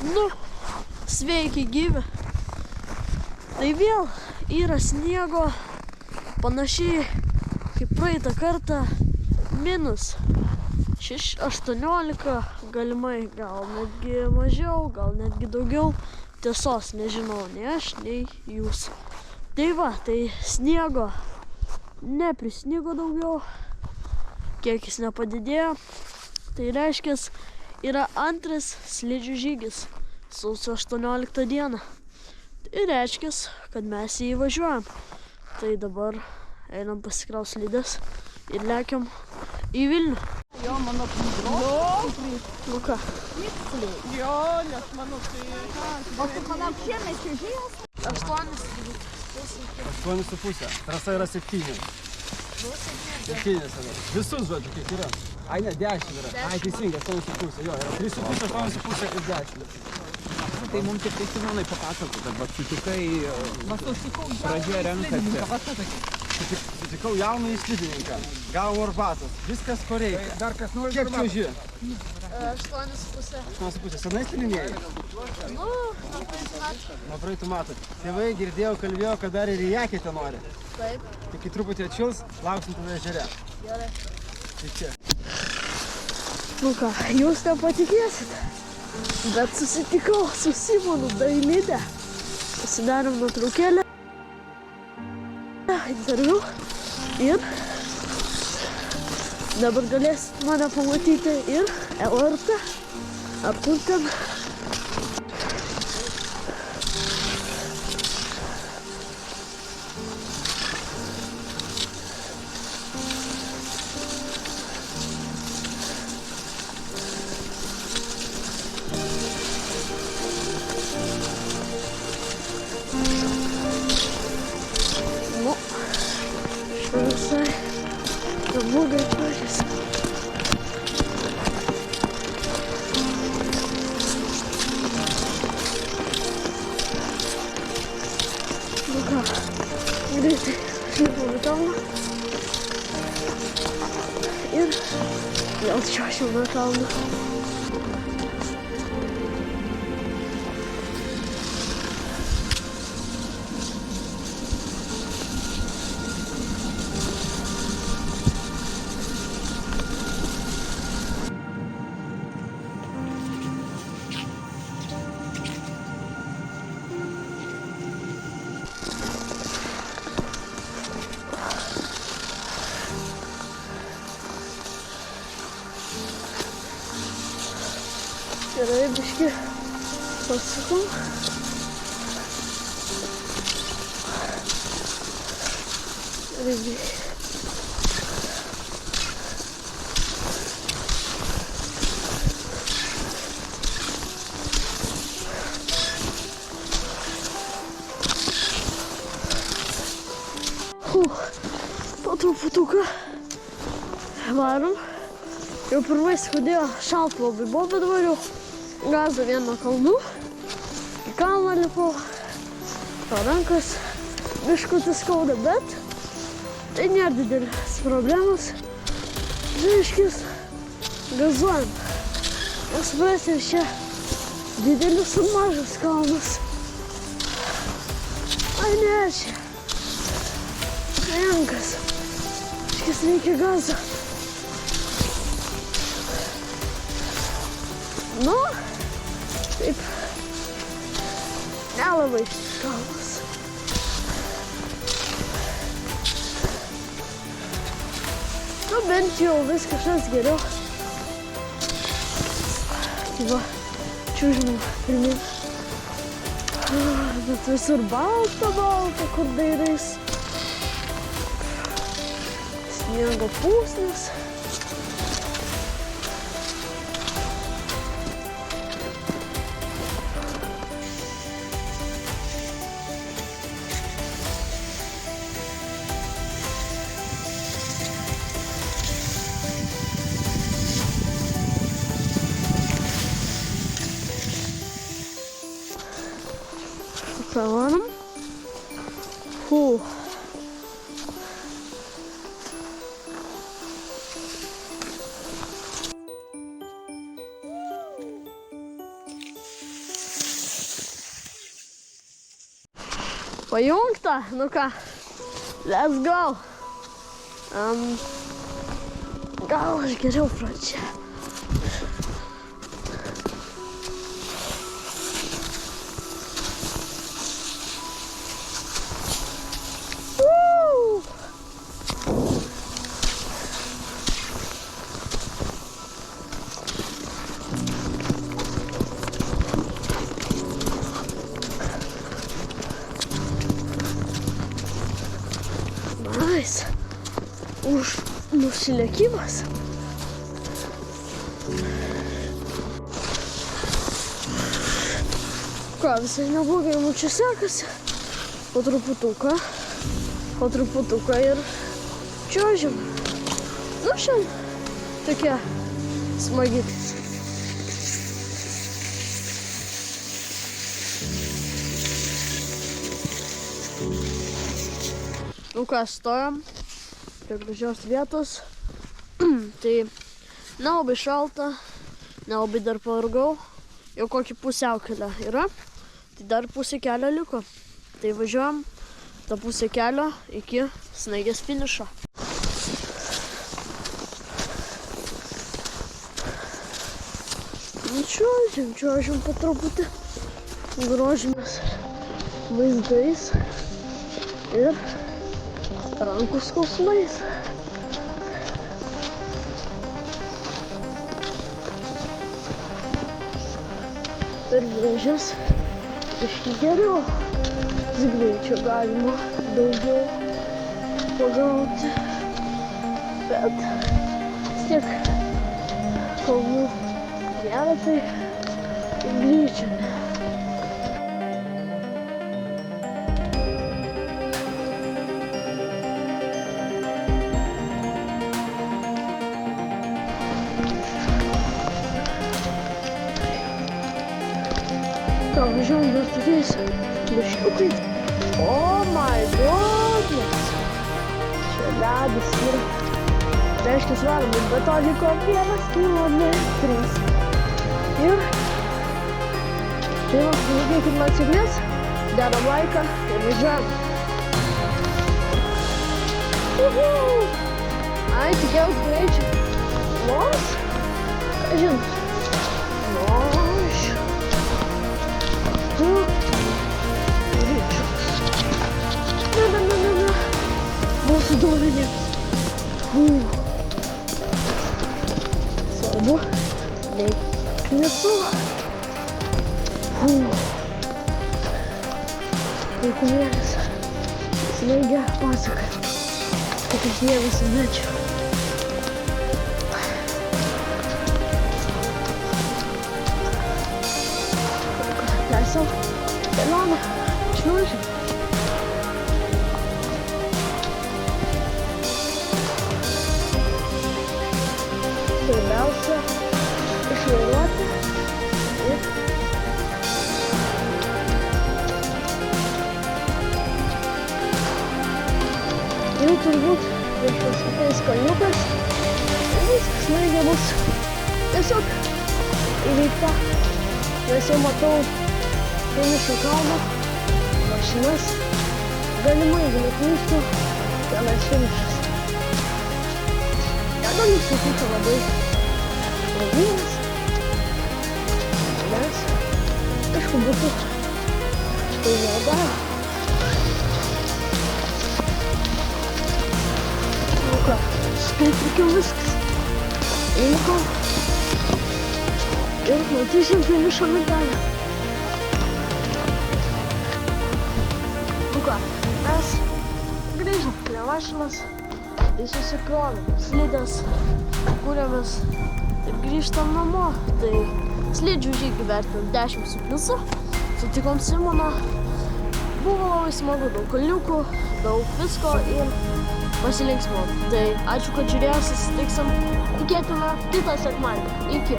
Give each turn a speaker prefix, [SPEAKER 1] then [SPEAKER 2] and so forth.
[SPEAKER 1] Nu, sveiki gyvi. Tai vėl yra sniego, panašiai kaip praeitą kartą, minus 18, galimai gal netgi mažiau, gal netgi daugiau. Tiesos nežinau, nei aš, nei jūs. Tai va, tai sniego neprisnigo daugiau, kiekis nepadidėjo. Tai reiškia, yra antras slidžių žygis sausio 18 dieną. Tai reiškia, kad mes jį važiuojam. Tai dabar einam pasikraus slides ir lekiam į Vilnių.
[SPEAKER 2] Jo, mano
[SPEAKER 1] Nu ką?
[SPEAKER 2] Jo, nes mano tai...
[SPEAKER 3] O tu palauk šiemet čiuožėjas?
[SPEAKER 4] 8,5. Trasa yra 7. 7 yra. Visus, žodžiu, kiek yra. Ai, ne, 10 yra. Ai, teisingai, 8,5. Jo, yra 3,5, 8,5 ir 10.
[SPEAKER 5] Tai mums tik tai Simonai papasakot, kad va sutikai pradžioje renkasi.
[SPEAKER 4] Sutikau jauną slidininką. Gavo orbatas. Viskas ko reikia.
[SPEAKER 5] Dar kas nori
[SPEAKER 4] Kiek čiuoži?
[SPEAKER 1] 8,5.
[SPEAKER 4] 8,5. Senai slidinėjai?
[SPEAKER 1] Nu, nuo praeitų metų.
[SPEAKER 4] Nuo praeitų metų. Tėvai girdėjau, kalbėjo, kad dar ir į Jakėtę nori.
[SPEAKER 1] Taip.
[SPEAKER 4] Tik į truputį atšils, lauksim tada ežere.
[SPEAKER 1] Gerai.
[SPEAKER 4] Tai čia.
[SPEAKER 1] Nu ką, jūs nepatikėsit, bet susitikau su Simonu Dailide. Pasidarėm nuotraukėlę, interviu ir dabar galėsit mane pamatyti ir LRT ar kur ten. Nu, štai visai neblogai pažįsta. Nu ką, greitai išlipom į kalną ir vėl čiuošiam nuo kalno. Gerai, biškį pasukam. Gerai. Po truputuką varom. Jau pirmais kodėl šalt labai buvo, bet variau gazą vieną kalnų. Į kalną lipau. Rankas biškutį skauda, bet tai nėra didelis problemas. Reiškis, gazuojam. Nesuprasim, čia didelis ir mažas kalnas. Ai ne, čia rankas. Reiškis, reikia gazą. Nu, taip, nelabai šis kalnas. Nu, bent jau vis kažkas geriau. Tai va, čiužinam pirmin. Bet visur balta, kur dairais. Sniego pusnis. Pavarom. Pajungta? Nu ką, let's go. Gal aš geriau pradžia. Nice. Už nusilekimas. Ką, visai neblogai mums čia sekasi. Po truputuką ir čiuožiam. Nu, šiandien tokia smagi. Nu ką, stojam prie gražios vietos. Tai nelabai šalta, nelabai dar pavargau. Jau kokį pusiaukelę yra, tai dar pusė kelio liko. Tai važiuojam tą pusę kelio iki Snaigės finišo. Čiuožiam po truputį, grožimės vaizdais ir rankų skausmais. Per vėžes biškį geriau, greičio galima daugiau pagauti, bet vis tiek kalnų nėra, tai greičio ne. Ką, važiuojam dar tokiais biškiukais. Oh my goodness! Čia ledas yra. Reiškia svarbu, bet to liko 1 kilometras. Ir tai va, nulėkit man sėkmės, dedam laiką ir važiuojam. Ai, tikėjaus greičio. Nors, žinot, mūsų duomenėms. Svarbu, nesu. Vaikumėlis Snaigė pasaka, kad aš ne visuomečiu. Tęsiam kelionę, čiuožiam. Svarbiausia išvairuoti ir jau turbūt prieš paskutiniais kalniukas viskas Snaigė bus tiesiog įveikta, nes jau matau finišo kalną, mašinas, galimai, jeigu neklystu, tenais finišas. Negaliu sakyti labai laimingas, nes aišku būtų tai nedaro. Nu ką, suprikiau viskas. Įlikau ir matysim finišo medalę. Nu ką, mes grįžom prie mašinos. Tai susikrovėm slides, kūrėmės ir grįžtam namo. Tai slidžių žygį vertinam 10 su pliusu. Sutikom Simoną. Buvo labai smagu, daug kalniukų, daug visko ir pasilinksmom. Tai ačiū, kad žiūrėjau, susitiksim. Tikėtina kitą sekmadienį. Iki.